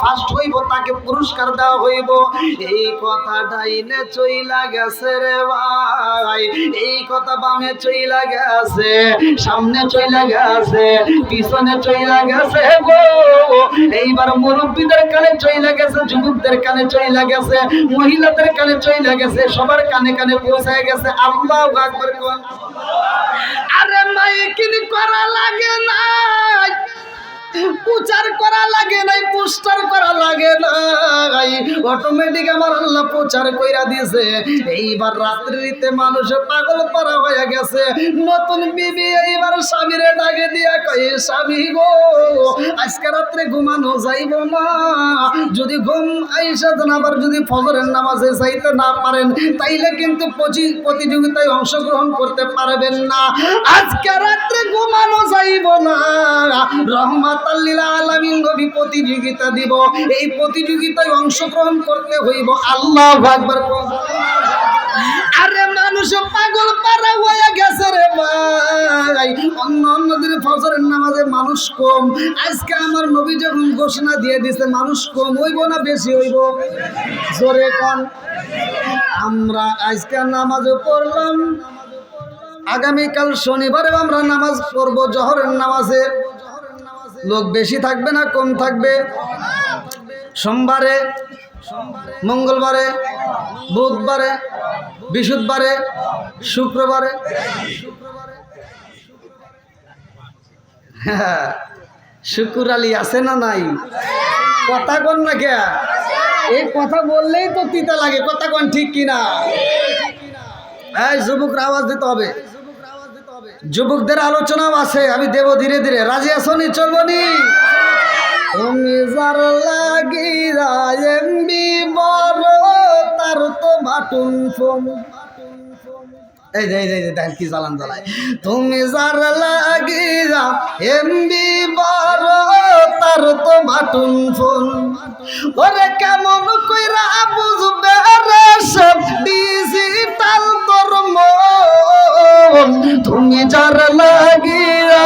First হইব তাকে পুরস্কার দেওয়া হইব। এই কথাটাই নে চইলা গেছে রে ভাই, এই কথা বামে চইলা গেছে, সামনে চইলা গেছে, পিছনে চইলা গেছে গো। এইবার মুরব্বীদের কানে চইলা গেছে, যুবকদের কানে চইলা গেছে, মহিলাদের কানে চইলা গেছে, সবার কানে কানে পৌঁছায় গেছে। আল্লাহু আকবার কোন। আরে মাইকিং করা লাগে না, প্রচার করা লাগে নাই, পোস্টার করা লাগে নাই, অটোমেটিক আমার আল্লাহ প্রচার কইরা দিয়েছে। এইবার রাত্রিতে মানুষ পাগল পারা হয়ে গেছে। নতুন বিবি এইবার স্বামীরে ডাকে দিয়া কয়, স্বামী গো আজকে রাত্রে ঘুমানো যাইব না, যদি ঘুম আইসা না আবার যদি ফজরের নামাজে যাইতে না পারেন তাইলে কিন্তু প্রতিযোগিতায় অংশগ্রহণ করতে পারবেন না। আজকে রাত্রে ঘুমানো যাইব না, রহমাত লিল আলামিন নবী প্রতিযোগিতা দিব, এই প্রতিযোগিতায় অংশগ্রহণ করতে হইব। আল্লাহু আকবার। আরে মানুষ পাগল পারা হয়ে গেছে রে ভাই। অন্যদের ফজরের নামাজে মানুষ কম, আজকে আমার নবী যখন ঘোষণা দিয়ে দিছে মানুষ কম হইব না বেশি হইব? জোরে কোন। আমরা আজকে নামাজও পড়লাম, আগামীকাল শনিবারে আমরা নামাজ পড়বো জোহরের নামাজে। লোক বেশি থাকবে না কম থাকবে? সোমবারে, মঙ্গলবারে, বুধবারে, বৃহস্পতিবারে, শুক্রবারে। শুকুর আলী আছে না নাই? কথা কন না কে? এই কথা বললেই তো তিতা লাগে, কথা কন ঠিক কিনা? এই যুবকরা আওয়াজ দিতে হবে। যুবকদের আলোচনাও আছে, আমি দেব ধীরে ধীরে। রাজি আছো নি? চলবো নি? তুমি যার লাগি এমবি বড় তার তো বাটুন ফোন। এই যে দেখেন কি জ্বালান জ্বালায়। তুমি যার লাগি এমবি বড় তার তো বাটুন ফোন। ওরে কেমন কইরা বুঝবে রে সব ডিজিটাল তোর মন। তুমি যার লাগিয়া,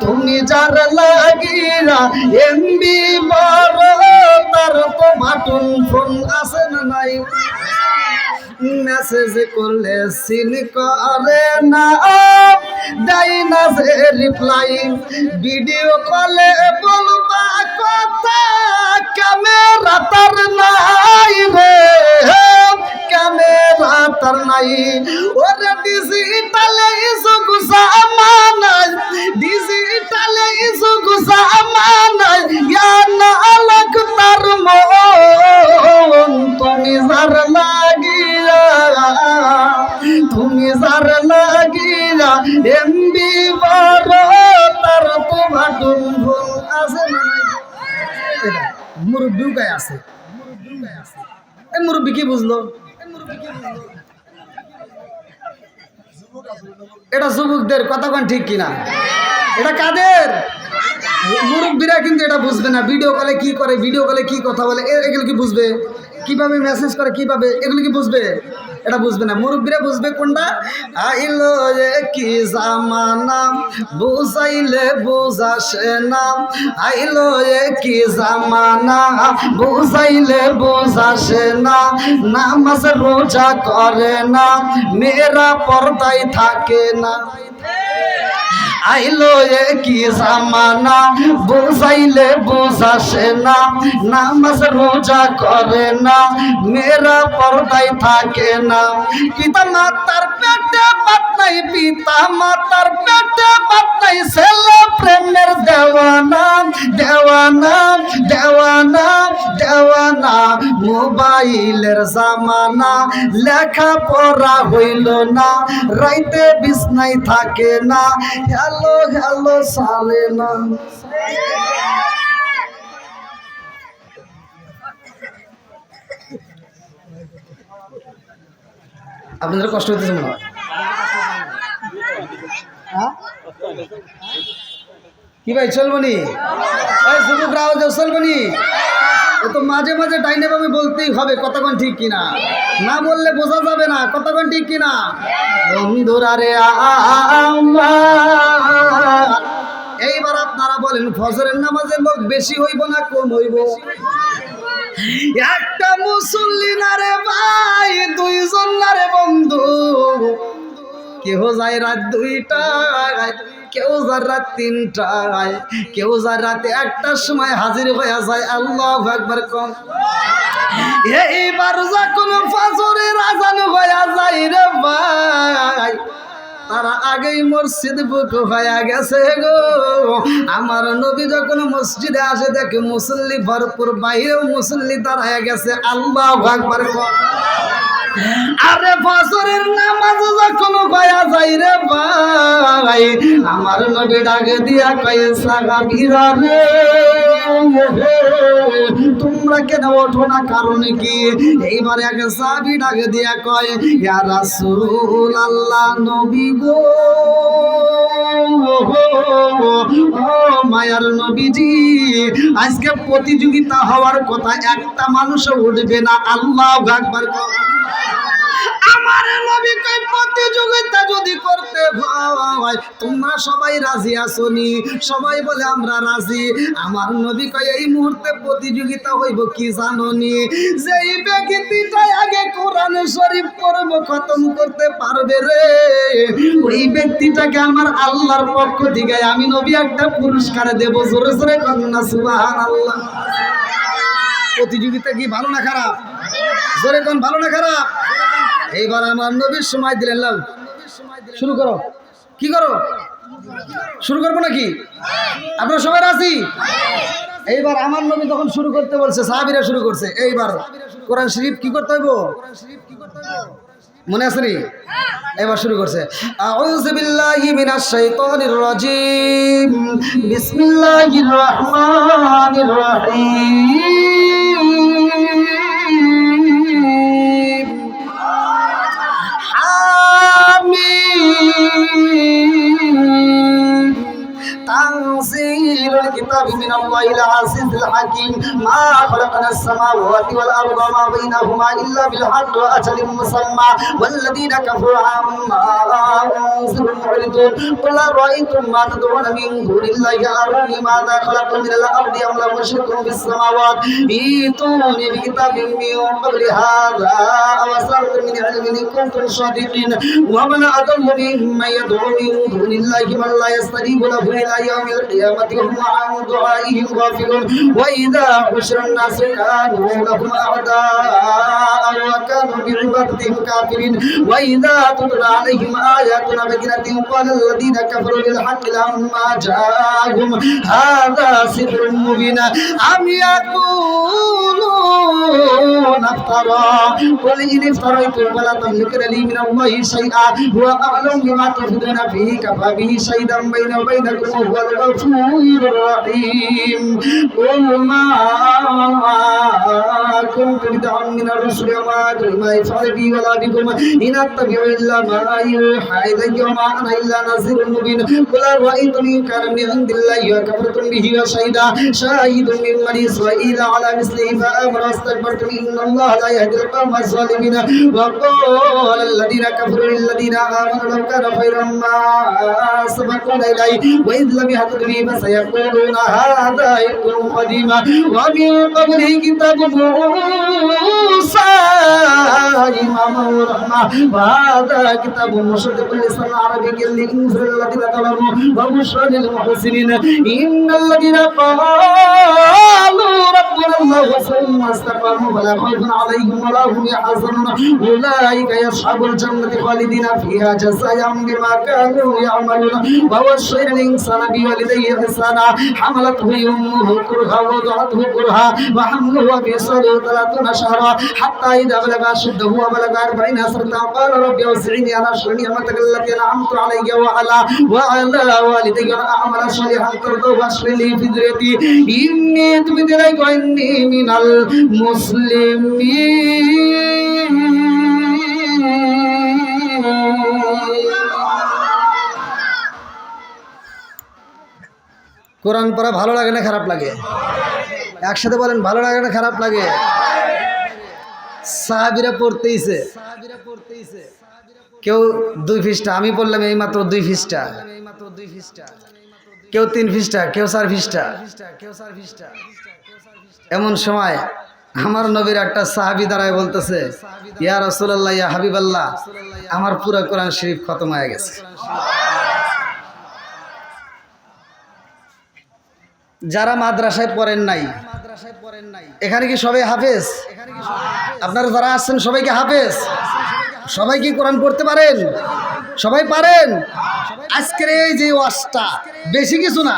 তুমি যার লাগিয়া এমবি বড় তার তো বাটুন ফোন আছে না নাই? মেসেজ করলে সিন করে না, দেয় না যে রিপ্লাই, ভিডিও কলে বলবা কথা ক্যামেরা তার নাই রে, ক্যামেরা তার নাই। ওরে ডিজিটালে যুগ জামানায়, ডিজিটালে যুগ জামানায় না আলোক তার মন। তুমি যার লাগিয়া, তুমি যার লাগিয়া এমবি বড় তার তো বাটুন ফোন আছে না নাই? মুরব্বী গায়ে আছে। এই মুরব্বী কি বুঝলো? এটা যুবকদের কথা কোন ঠিক কিনা? এটা কাদের? মুরব্বীরা কিন্তু এটা বুঝবে না। ভিডিও কলে কি করে, ভিডিও কলে কি কথা বলে, এগুলো কি বুঝবে? কিভাবে মেসেজ করে, কিভাবে, এগুলো কি বুঝবে? এটা বুঝবে না। মুরব্বীরা বুঝবে কোনটা? আইলো কি জামানা বুঝাইলে বুঝাসে না, আইলো কি জামানা বুঝাইলে বুঝাসে না। নামাজ রোজা করে না, মেয়েরা পর্দায় থাকে না। আইলো কি জামানা বুঝাইলে বুঝাসে না, নামাজ রোজা করে না, মেয়েরা পর্দায় থাকে না। পিতা মাতার পেটে ভাত নাই, পিতা মাতার পেটে ভাত নাই, ছেলে প্রেমের দেওয়ানা, দেওয়ানা, দেওয়ানা, দেওয়ানা। মোবাইলের জামানা, লেখা পড়া হইল না, রাইতে বিছনায় থাকে না, হ্যালো হ্যালো সালে না। আপনাদের কষ্ট হইতেছে মনে হয়? কি ভাই চলবো নি? যুবকরা চলবো নি? তো মাঝে মাঝে ডাইনে বামে বলতেই হবে, কতক্ষণ ঠিক কিনা? না বললে বোঝা যাবে না কতক্ষণ ঠিক কিনা। বন্ধুরা রে এইবার আপনারা বলেন বলেন ফজরের নামাজে লোক বেশি হইব না কম হইব? একটা মুসল্লি না রে ভাই, দুইজন না রে বন্ধু। কেউ যায় রাত 2টায়, কেউ যায় রাত 3টায়, কেউ যায় রাতে 1টার সময় হাজির হয়ে যায়। আল্লাহু আকবার কম। এইবার যখন ফজরের আজান হয়ে যায় রে ভাই, তারা আগেই মসজিদ বুক হয়ে গেছে গো। আমার নবী যখন মসজিদে আসে দেখে মুসল্লি ভরপুর, বাইরেও মুসল্লি দাঁড়ায় গেছে। আল্লাহু আকবার কম। আরে ফজরের নামাজ যখন হয়ে যায় রে ভাই, আমার নবী ডাকে দিয়া কয় সাহাবীরা রে, তোমরা কেন ওঠো না? কারণ কি? এইবার এক সাহাবী ডাকে দিয়া কয়, ইয়া রাসূলুল্লাহ, নবী গো, ও মায়ার নবীজি, আজকে প্রতিযোগিতা হওয়ার কথা, একটা মানুষও উঠবে না। আল্লাহু আকবার। আমার নবী কই প্রতিযোগিতা যদি করতে হয় তোমরা সবাই রাজি আছোনি? সবাই বলে আমরা রাজি। আমার নবী কই এই মুহূর্তে প্রতিযোগিতা হইব কি জানোনি? যেই ব্যক্তিটা আগে কোরআন শরীফ পড়ব খতম করতে পারবে রে, ওই ব্যক্তিটাকে আমার আল্লাহর পক্ষ থেকে আমি নবী একটা পুরস্কার দেব। জোরে জোরে কন্যা সুবহানাল্লাহ। প্রতিযোগিতা কি ভালো না খারাপ? জোরে কোন ভালো না খারাপ? এইবার আমার নবীর সময় দিলেন, লাও শুরু করো। কি করো? শুরু করবো নাকি? আপনারা সবাই রাজি? এইবার আমার নবী তখন শুরু করতে বলছে, সাহাবীরা শুরু করছে। এইবার কোরআন শরীফ কি করতে হইব মনে আছে নি? এবার শুরু করছে, আউযু বিল্লাহি মিনাশ শাইতানির রাজিম, বিসমিল্লাহির রহমানির রহিম। تنزيل الكتاب من الله العزيز الحكيم ما خلقنا السماوات والأرض وما بينهما إلا بالحق وأجل مسمى والذين كفروا عما أنزلوا معرضون قل أرأيتم ما تدعون من دون الله أروني ماذا خلقوا من الأرض أم لهم شرك في السماوات ائتوني بكتاب من قبل هذا أو أثارة من علم إن كنتم صادقين ومن أضل ممن يدعو من دون الله من لا يستجيب له إلى يوم القيامة وهم عن دعائهم غافلون وإذا حشر الناس كانوا لهم أعداء وكانوا بعبادتهم كافرين وإذا تتلى عليهم آياتنا بينات قال الذين كفروا للحق لما جاءهم هذا سحر مبين أم يقولون افترى قل إن افتريت فلا تملكن لي من الله شيئا هو أعلم بما تفيدون فيه كفى به شهيدا بيني وبينكم وهو الغفور الرحيم قل ما كنت بدعا من الرسل وما أدري ما يفعل بي ولا بكم إن أتبع إلا ما يوحى إلي وما أنا إلا نذير مبين قل أرأيتم إن كان من عند الله وكفرتم به وشهد شاهد من بني إسرائيل على مثله فآمن واستكبرتم إن الله لا يهدي القوم الظالمين وقال الذين كفروا للذين آمنوا لو كان خيرا ما سبقونا إليه وإذ لم يهتدوا به فسيقولون هذا إفك قديم ومن قبله كتاب موسى إماما ورحمة وهذا كتاب مصدق لسان عربي لينذر الذين ظلموا وبشرى للمحسنين إن الذين قالوا ربنا الله ثم استقاموا فلا خوف عليهم ولا هم يحزنون أولئك يصحب الجنة خالدين فيها جزاء بما كانوا يعملون ووصينا الإنسان بوالديه إحسانا حملته أمه كرها ووضعته كرها وحمله وفصاله 30 شهرا حتى إذا بلغ أشده وبلغ 40 سنة قال رب أوزعني أن أشكر نعمتك التي أنعمت علي وعلى والدي وأن أعمل صالحا ترضاه وأصلح لي في ذريتي إني تبت إليك وإني من المسلمين কোরআন পড়া ভালো লাগে না খারাপ লাগে? একসাথে বলেন, ভালো লাগে না খারাপ লাগে? সাহাবীরা পড়তেইছে, কেউ 2 পৃষ্ঠা, আমি পড়লাম এই মাত্র 2 পৃষ্ঠা, কেউ 3 পৃষ্ঠা, কেউ 4 পৃষ্ঠা। এমন সময় আমার নবীর একটা সাহাবী দাঁড়ায় বলতেছে, ইয়া রাসূলুল্লাহ, ইয়া হাবিবাল্লাহ, আমার পুরো কোরআন শরীফ খতম হয়ে গেছে। যারা মাদ্রাসায় পড়েন নাই, এখানে কি সবাই হাফেজ? আপনারা যারা আসছেন সবাই কি হাফেজ? সবাই কি কোরআন পড়তে পারেন? সবাই পারেন? আজকের এই যে ওয়াজটা বেশি কিছু না,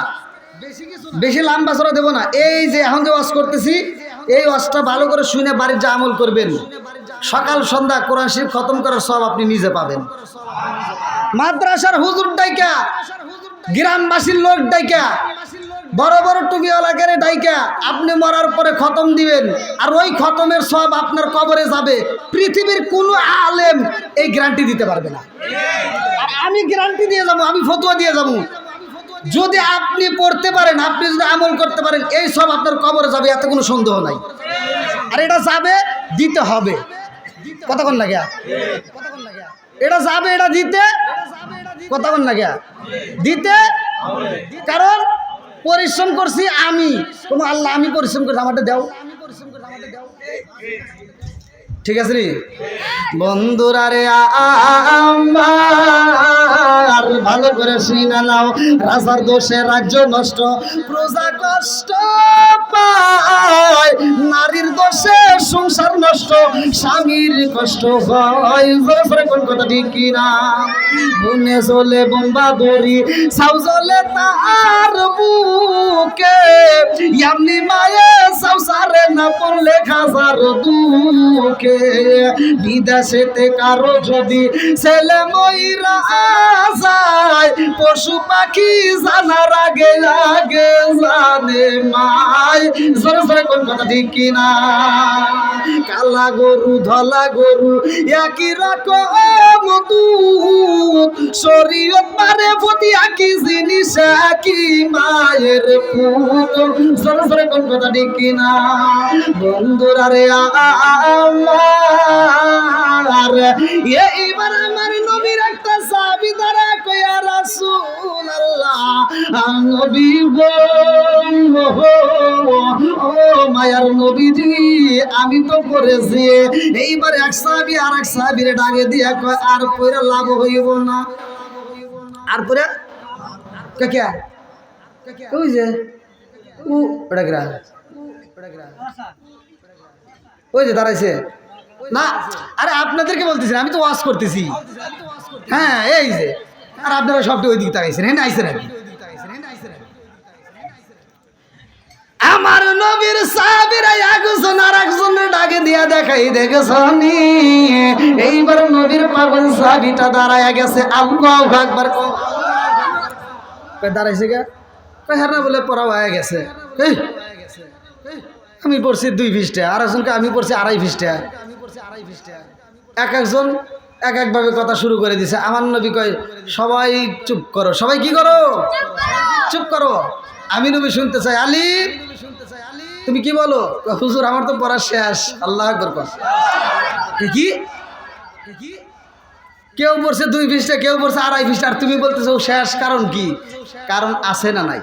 বেশি লম্বা চড়া দেব না। এই যে এখন যে ওয়াজ করতেছি, এই ওয়াজটা ভালো করে শুনে বাড়ির যা আমল করবেন, সকাল সন্ধ্যা কোরআন শরীফ খতম করার সব আপনি নিজে পাবেন। মাদ্রাসার হুজুর ডাইকা, গ্রামবাসীর লোক ডাইকা, বড় বড় টুপিওয়ালাকে ডাইকা আপনি মরার পরে খতম দিবেন, আর ওই খতমের সব আপনার কবরে যাবে। পৃথিবীর কোনো আলেম এই গ্যারান্টি দিতে পারবে না। আর আমি গ্যারান্টি দিয়ে যাবো, আমি ফতোয়া দিয়ে যাবো, যদি আপনি পড়তে পারেন, আপনি যদি আমল করতে পারেন, এই সব আপনার কবরে যাবে, এত কোনো সন্দেহ নাই। আর এটা যাবে, দিতে হবে। কতক্ষণ লাগে? এটা যাবে, এটা দিতে কতক্ষণ লাগে? দিতে। কারণ পরিশ্রম করছি আমি, কোনো আল্লাহ আমি পরিশ্রম করছি, আমারটা দাও। ঠিক আছে রে বন্ধুরা রে, আমার ভালো করে শুনে নাও, রাজার দোষে রাজ্য নষ্ট, প্রজা কষ্ট পায়, নারীর দোষে সংসার নষ্ট, স্বামীর কষ্ট হয়। কোন কথা ঠিক কিনা? বুনে চলে বোম্বা দড়ি, সাউ চলে তার বুকে, এমনি মায়ে সংসারে না পড়লে খাজার দুঃখে। বিদেশেতে কারো যদি ছেলে মইরা যায়, পশু পাখি জানার আগে আগে জানে মায়। জোরে জোরে কোন কথা ঠিক কিনা? কালা গরু ধলা গরু একই রকম দুধ, শরীয়ত পারে প্রতি একই জিনিস, একই মায়ের পুত। জোরে জোরে কোন কথা ঠিক কিনা? বন্ধুরা রে আমার, এইবার আমার নবীর একটা সাহাবী দাঁড়া কইয়া, রাসূলুল্লাহ, নবী গো, ও মায়ার নবীজি, আমি তো করেছি। এইবার এক সাহাবী আর এক সাহাবীরে ডাকে দিয়া কয়, আর পরে লাভ হইব না। আর পরে কে ওই যে ওই যে দাঁড়াইছে না। আরে আপনাদেরকে বলতেছি, আমি তো ওয়াজ করতেছি। হ্যাঁ, এই যে, আর আপনারা সবটা ওই দিকে তাকাইছেন। হ্যাঁ, আইসেন নাকি? আমার নবীর সাহাবীরা একজন আর একজনের ডাকে দিয়া দেখাই, দেখেছনি? এইবার নবীর পাগল সাহাবীটা দাঁড়ায় গেছে। আল্লাহু আকবার। দাঁড়াইছে কে? হ্যাঁ না বলে পড়া হয়ে গেছে। আমি পড়ছি 2 পৃষ্ঠা, আর একজনকে আমি পড়ছি 2.5 পৃষ্ঠা। এক একজন এক একভাবে কথা শুরু করে দিছে। আমার নবী কয়, সবাই চুপ করো। সবাই কি করো? চুপ করো। আমি নবী শুনতে চাই। আলী, তুমি কি বলো? হুজুর, আমার তো পড়া শেষ। আল্লাহ আকবার। কি কেউ পড়ছে 2 পৃষ্ঠা, কেউ পড়ছে 2.5 পৃষ্ঠা, আর তুমি বলতেছো শেষ। কারণ কি? কারণ আছে না নাই?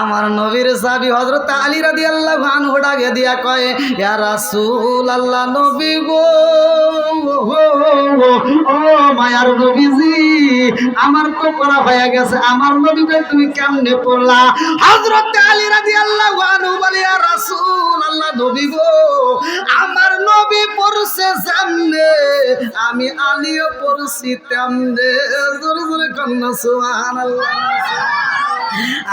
আমার নবীর সাহাবী হযরত আলী রাদিয়াল্লাহু আনহু ডাকে দিয়া কয়, ইয়া রাসূলুল্লাহ, নবী গো, ও মায়ার নবীজি, আমার তো পড়া হয়ে গেছে। আমার নবী কয়, তুমি কেমনে পড়লা? হযরত আলী রাদিয়াল্লাহু আনহু বলে, ইয়া রাসূলুল্লাহ, নবী গো, আমার নবী পড়ছে সামনে, আমি আলীও পড়ছি তেমনে। জোরে জোরে কন্না সুবহানাল্লাহ।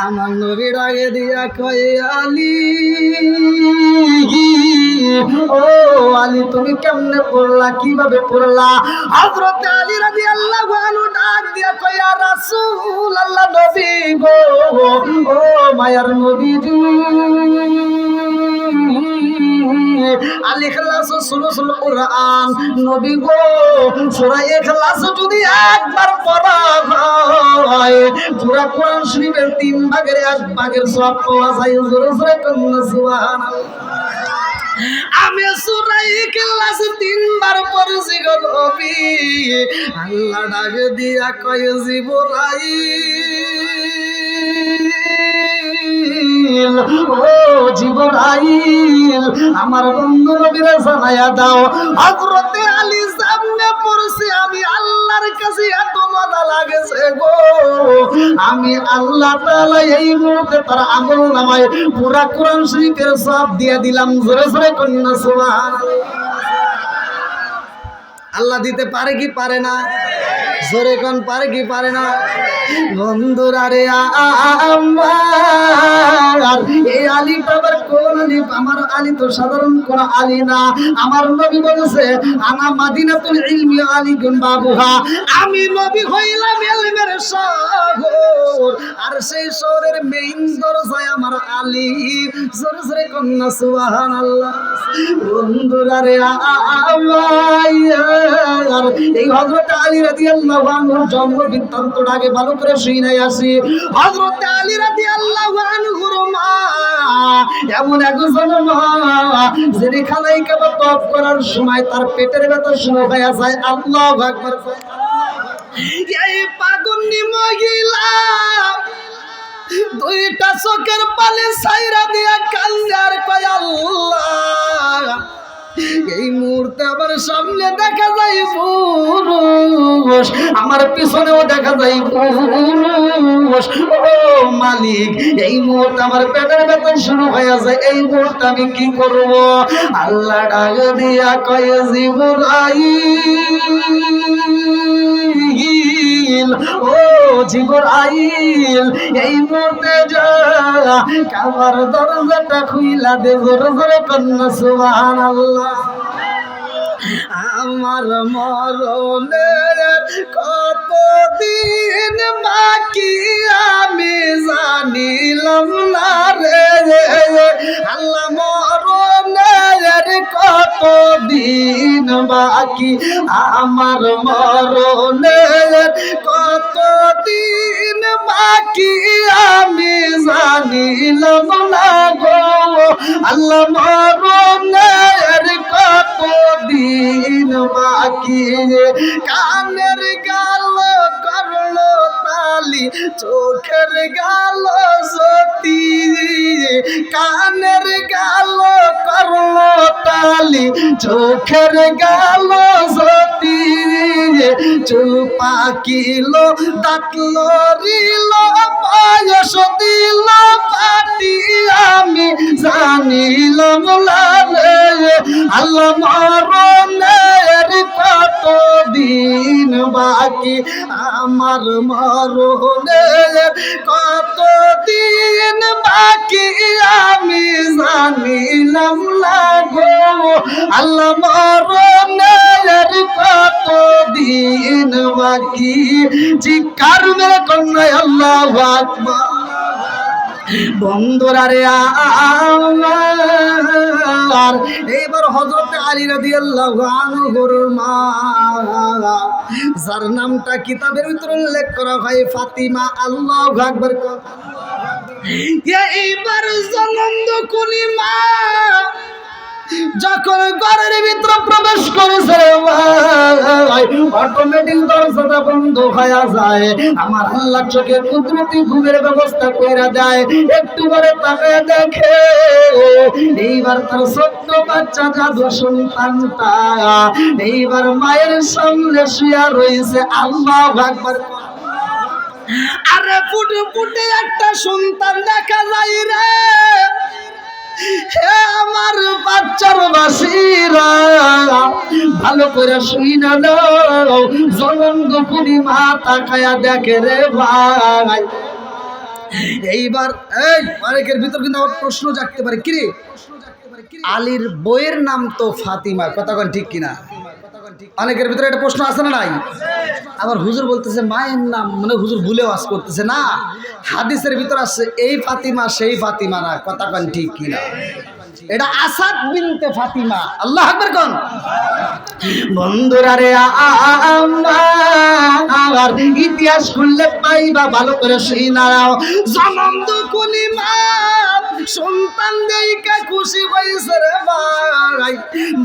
আমার নবী ডাকে দিয়া কয়, আলী, ও আলী, তুমি কেমনে পড়লা? কিভাবে পড়লা? হযরত আলী রাদিয়াল্লাহু আনহু ডাক দিয়া কয়, ইয়া রাসূলুল্লাহ, নবী গো, ও মায়ার নবীজি, আল ইখলাস সূরাতুল কুরআন, নবী গো, সূরা ইখলাস যদি একবার পড়া হয়, পুরা কোরআন শরীফের 3 ভাগের 1 ভাগের সওয়াব পাওয়া যায়। জোরে জোরে কন্না সুবহানাল্লাহ। আমি সূরা ইখলাস 3 বার পড়ছি গো নবী। আল্লাহ ডাক দিয়া কয় জিবরাইল, ও জিবরাইল, আমার বন্ধু নবীরে জানায়া দাও হযরতে আলী সামনে পড়ছে। আমি আল্লাহর কাছে এত মজা লাগেছে গো, আমি আল্লাহ তাআলা এই মুহূর্তে তার আমলনামায় পুরা কোরআন শরীফের সওয়াব দিয়ে দিলাম। জোরে জোরে কন্যা সুবহানাল্লাহ। আল্লাহ দিতে পারে কি পারে না? জোরে কোন পারে কি পারে না? বন্ধুরা রে আমার এই আলীটা আবার কোন আলী? আমার আলী তো সাধারণ কোন আলী না। আমার নবী বলেছে আনা মাদিনাতুল ইলমি আলীকুন বাবুহা, আমি নবী হইলাম ইলমের শহর, আর সেই শহরের মেইন দরজায় আমার আলী। জোরে জোরে কন্যা সুবহানাল্লাহ। বন্ধুরা রে আমার এই হযরত আলী রাদিয়াল্লাহু আনহুর জন্ম বৃত্তান্তটা আগে ভালো করে শুনাই আসি। হযরত আলী রাদিয়াল্লাহু আনহুর মা এমন একজন মা যিনি খানায় কাবা তওয়াফ করার সময় তার পেটের ভেতর শুরু হয়ে যায় আল্লাহু আকবার। এই পাগন্নি মহিলা দুইটা চোখের পানি ছাইরা দিয়া কান্দার কয় আল্লাহ, এই মুহূর্তে আমার সামনে দেখা যায় পুরুষ, আমার পিছনেও দেখা যায় পুরুষ। ও মালিক, এই মুহূর্তে আমার পেটের ব্যথা শুরু হয়ে যায়, এই মুহূর্তে আমি কি করব? আল্লাহ ডাক দিয়া কয় জিবরাইল, ও জিবরাইল, এই মুহূর্তে যা কাবার দরজাটা খুইলা দে। জোরে জোরে কন্যা সুবহানাল্লাহ। আমার মরণের কতদিন বাকি আমি জানিলাম না রে আল্লাহ, মরণের কতদিন বাকি, আমার মরণের কতদিন বাকি আমি জানিলাম না গো আল্লাহ, মরণের কতদিন বাকি। কানের গাল করলো তালি, চোখের গাল সতী, কানের গাল করলো তালি, চোখের গাল সতী, চুল পাকিল দাঁত লড়িল বয়স দিল পাটি আমি জানিলাম লালে আল্লাহ, মরণের কতদিন বাকি, আমার মরণের কতদিন বাকি আমি জানিলাম লাগো আল্লাহ, মরণের কতদিন বাকি। চিৎকার মেরে কন্যায় আল্লাহু আকবার। বন্ধুরা রে আমার এইবার হযরত আলী রাদিয়াল্লাহু আনহুর মা, যার নামটা কিতাবের ভিতরে উল্লেখ করা হয় ফাতিমা, আল্লাহু আকবার। এইবার জনন্দ কুলি মা যখন ঘরের ভিতরে প্রবেশ করেছে অটোমেটিক দরজাটা বন্ধ হয়ে যায়। আমার আল্লাহ চোখের কুদরতি ঘুমের ব্যবস্থা করে দেয়। একটু করে তাকায় দেখে এইবার তার ছোট্ট বাচ্চা জাদু সন্তানটা এইবার মায়ের সামনে শুয়ে রয়েছে। আল্লাহু আকবার। আরে ফুটে ফুটে একটা সন্তান দেখা যায় রে, হে আমার বাচ্চার বাসিরা ভালো করে শুই না দাও। জনন্দ পুরি মা তাকায়া দেখে রে ভাই। এইবার এই অনেকের ভিতর কিন্তু আমার প্রশ্ন জাগতে পারে, কিরে আলীর বইয়ের নাম তো ফাতিমা, কথা কোন ঠিক কিনা? অনেকের ভিতরে একটা প্রশ্ন আছে না নাই? আবার হুজুর বলতেছে মায়ের নাম, মানে হুজুর ভুলে ওয়াজ করতেছে না, হাদিসের ভিতর আছে এই ফাতিমা সেই ফাতিমা না, কথা কোন ঠিক কিনা? এটা আসাদ বিনতে ফাতিমা। আল্লাহ আকবার কোন। বন্ধুরা রে আমার ইতিহাস খুললে পাইবা ভালো করে শুই নাও। জনন্দ কুলিমা সন্তান দেইকা খুশি হইছে রে ভাই।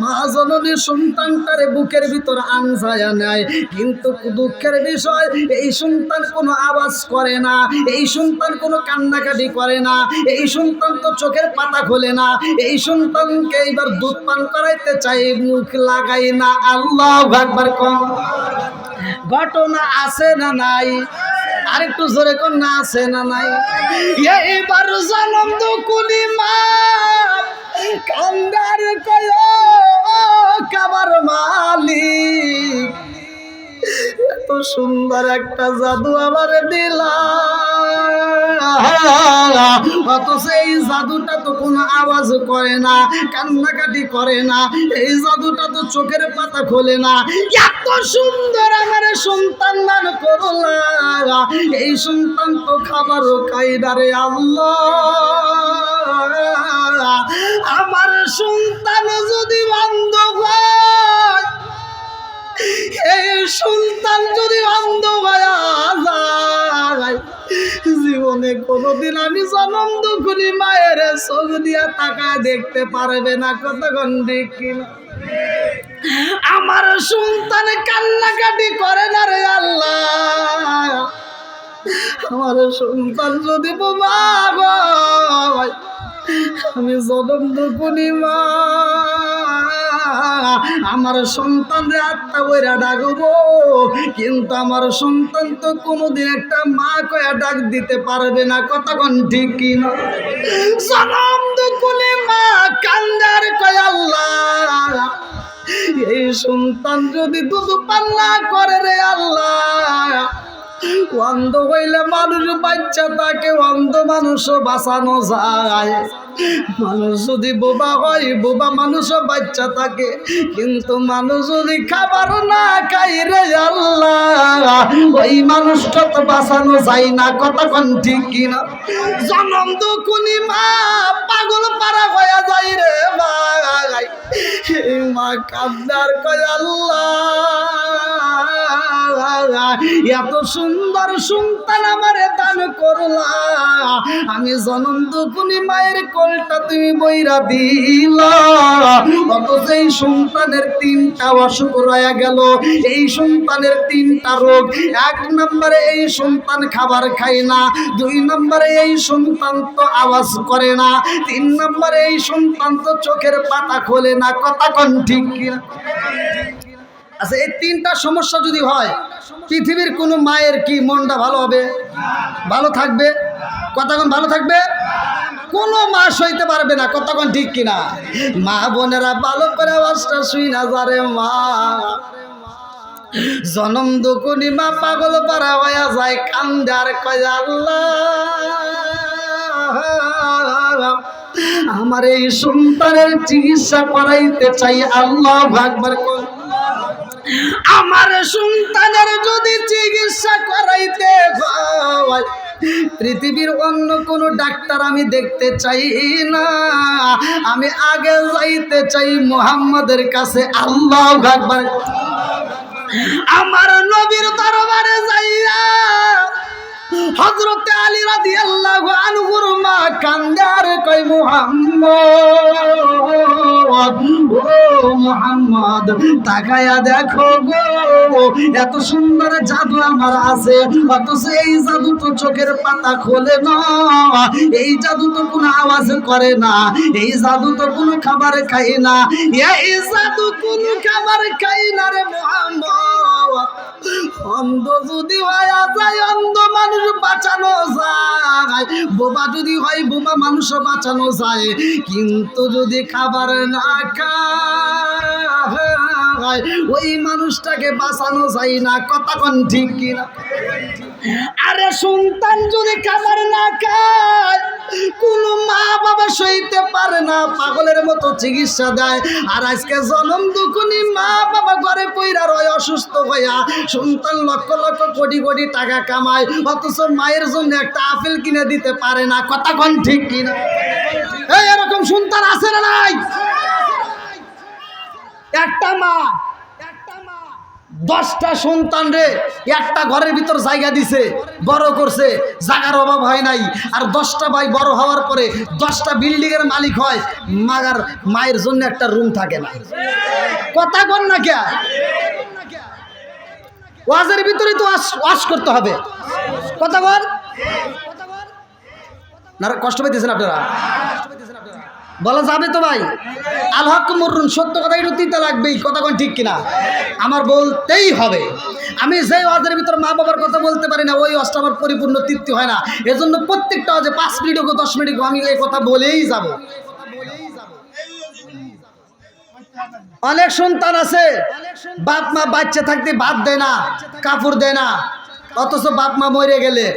মা জননী সন্তানটারে বুকের ভিতর আনসায়া নেয়, কিন্তু দুঃখের বিষয় এই সন্তান কোনো আওয়াজ করে না, এই সন্তান কোনো কান্নাকাটি করে না, এই সন্তান তো চোখের পাতা খোলে না। এই সন্তানকে এইবার দুধ পান করাইতে চাই, মুখ লাগাই না। আল্লাহু আকবার কম। ঘটনা আছে না নাই? আরেকটু জোরে কোন না আছে না নাই? এইবার জনম দুকুনি মা কান্দার কয় কাবার মালিক, এত সুন্দর একটা জাদু আমার দিলা, অথচ এই জাদুটা তো কোনো আওয়াজ করে না, কান্নাকাটি করে না, এই জাদুটা তো চোখের পাতা খোলে না। এত সুন্দর আমার সন্তান দান করলা, এই সন্তান তো খাবারও খাই না রে আল্লাহ। আমার সন্তান যদি অন্ধ হয়, এই সন্তান যদি অন্ধ হয়ে যায়, জীবনে কোনোদিন আমি জনম দুঃখী মায়ের চোখ দিয়া তাকায় দেখতে পারবে না। কতক্ষণ ঠিক কিনা? আমার সন্তান কান্নাকাটি করে না রে আল্লাহ। আমার সন্তান যদি বোমা হয়, আমি জনম দুঃখী মা আমার সন্তানরে আত্মা বইরা ডাকবো, কিন্তু আমার সন্তান তো কোনোদিন একটা মা কয়া ডাক দিতে পারবে না। কতক্ষণ ঠিক কিনা? জনম দুকুলি মা কান্দার কয় আল্লাহ, এই সন্তান যদি দুধ পান না করে রে আল্লাহ, অন্ধ হইলে মানুষ বাচ্চা তাকে অন্ধ মানুষও বাঁচানো যায়। মানুষ যদি বোবা হয়, বোবা মানুষও বাচ্চা থাকে, কিন্তু মানুষ যদি খাবার না খাই রে আল্লাহ, ওই মানুষটা তো বাঁচানো যায় না। কতক্ষণ ঠিক কিনা? জনম দুকুনি মা পাগল পারা হয়ে যায় রে ভাই। এই মা কান্দার কয় আল্লাহ, এত সুন্দর সন্তান আমারে দান করলা, আমি জনম দুকুনি মায়ের কোলটা তুমি বইরা দিলা, অথচ এই সন্তানের 3টা অসুখ রয়ে গেল। এই সন্তানের 3টা রোগ। 1 নম্বরে এই সন্তান খাবার খায় না, 2 নম্বরে এই সন্তান তো আওয়াজ করে না, 3 নম্বরে এই সন্তান তো চোখের পাতা খোলে না। কতক্ষণ ঠিক কিনা? আচ্ছা, এই 3টা সমস্যা যদি হয়, পৃথিবীর কোনো মায়ের কি মনটা ভালো হবে? ভালো থাকবে? কতক্ষণ ভালো থাকবে? কোনো মা সইতে পারবে না। কতক্ষণ ঠিক কিনা? মা বোনেরা ভালো করে আওয়াজটা শুই না যারে মা, জনম দুকুনি মা পাগল পারা হয়ে যায়, কান্দার কয় আল্লাহ, আমার এই সন্তানের চিকিৎসা করাইতে চাই। আল্লাহু আকবার। আমার সন্তানের যদি চিকিৎসা করাইতে হয়, পৃথিবীর অন্য কোনো ডাক্তার আমি দেখতে চাই না, আমি আগে যাইতে চাই মুহাম্মাদের কাছে। আল্লাহু আকবার। আমার নবীর দরবারে যাইয়া হযরত আলী রাদিয়াল্লাহু আনহুর মা কান্দার কয় মুহাম্মদ, ও মুহাম্মদ, তাকায়া দেখো গো, এত সুন্দর জাদু আমার আছে, অথচ এই জাদু তো চোখের পাতা খোলে না, এই জাদু তো কোনো আওয়াজ করে না, এই জাদু তো কোনো খাবার খায় না, এই জাদু কোনো খাবার খায় না রে মুহাম্মদ। অন্ধ যদি হয়ে যায়, অন্ধ মানুষ বাঁচানো যায়, বোবা যদি হয়, বোবা মানুষও বাঁচানো যায়, কিন্তু যদি খাবার না খায়, ওই মানুষটাকে বাঁচানো যায় না। কতক্ষণ ঠিক কিনা? আরে সন্তান যদি খাবার না খায়, কোন মা বাবা সইতে পারে না, পাগলের মতো চিকিৎসা দেয়। আর আজকে জনম দুকুনি মা বাবা ঘরে পইরা রয় অসুস্থ হইয়া, সন্তান লক্ষ লক্ষ কোটি কোটি টাকা কামায়, অথচ মায়ের জন্য একটা আপেল কিনে দিতে পারে না। কতক্ষণ ঠিক কিনা? এই এরকম সন্তান আছে না নাই? একটা মা 10টা সন্তান রে একটা ঘরের ভিতর জায়গা দিছে, বড় করছে, জায়গার অভাব হয় নাই। আর 10টা ভাই বড় হওয়ার পরে 10টা বিল্ডিং এর মালিক হয়, মাগার মায়ের জন্য একটা রুম থাকে না। কথা কন না কে? ওয়াজের ভিতরে তো ওয়াজ করতে হবে। কথা বল না, কষ্ট পাইতেছেন আপনারা? বলা যাবে তো ভাই? আল হক মুররুন, সত্য কথা একটু তিতা লাগবেই। কথা কোন ঠিক কিনা? আমার বলতেই হবে। আমি যে ওয়াজের ভিতর মা বাবার কথা বলতে পারি না, ওই ওয়াজটা আমার পরিপূর্ণ তৃপ্তি হয় না। এজন্য প্রত্যেকটা ওয়াজে 5 মিনিট হোক 10 মিনিট হোক আমি এই কথা বলেই যাব। অনেক সন্তান আছে, বাপ মা বাচ্চা থাকতে ভাত দেয় না, কাপড় দেয় না, অথচ বাপ মা মরে গেলে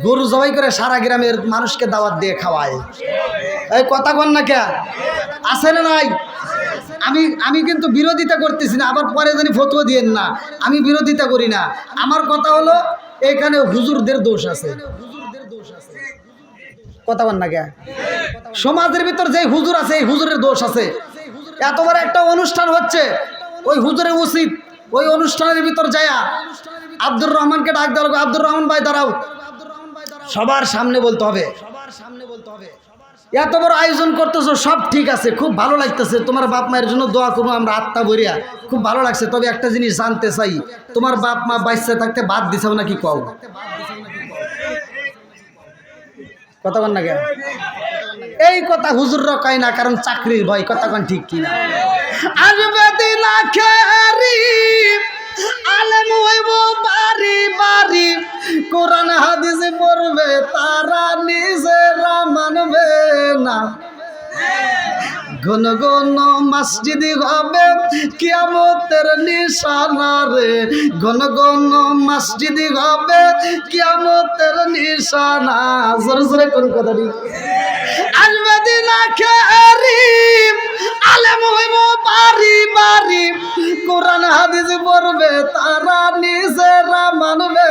গরু জবাই করে সারা গ্রামের মানুষকে দাওয়াত দিয়ে খাওয়ায়। এই কথা কন না কে? আছে না নাই? আমি কিন্তু বিরোধিতা করতেছি না, আবার পরে জানি ফতোয়া দিয়েন না। আমি বিরোধিতা করি না। আমার কথা হলো এখানে হুজুরদের দোষ আছে। কথা কন না কে? সমাজের ভিতর যে হুজুর আছে, এই হুজুরের দোষ আছে। এত বড় একটা অনুষ্ঠান হচ্ছে, ওই হুজুরের উচিত ওই অনুষ্ঠানের ভিতর যায়া আব্দুর রহমানকে ডাক দেওয়া লাগবে, আব্দুর রহমান ভাই দাঁড়াও, সবার সামনে বলতে হবে। এত বড় আয়োজন করতেছো, সব ঠিক আছে, খুব ভালো লাগতেছে, তোমার বাপ মায়ের জন্য দোয়া করবো আমরা আত্মা ভরিয়া, খুব ভালো লাগছে। তবে একটা জিনিস জানতে চাই, তোমার বাপ মা বাচ্চা থাকতে বাদ দিছাও নাকি? কও। কথা কন না কেন? এই কথা হুজুররা কয় না, কারণ চাকরির ভয়। কথা কন ঠিক কিনা? আসবে দিন আখেরি, আলেম হইব বাড়ি বাড়ি, কোরআন হাদিস পড়বে তারা নিজেরা মানবে না। ঘন ঘন মসজিদি হবে কিয়ামতের নিশানা রে, ঘন ঘন মসজিদি হবে কিয়ামতের নিশানা। জোরে জোরে কোন কথা ঠিক? আসবে দিন আখেরি, আলেম হইব বাড়ি বাড়ি, কোরআন হাদিস পড়বে তারা নিজেরা মানবে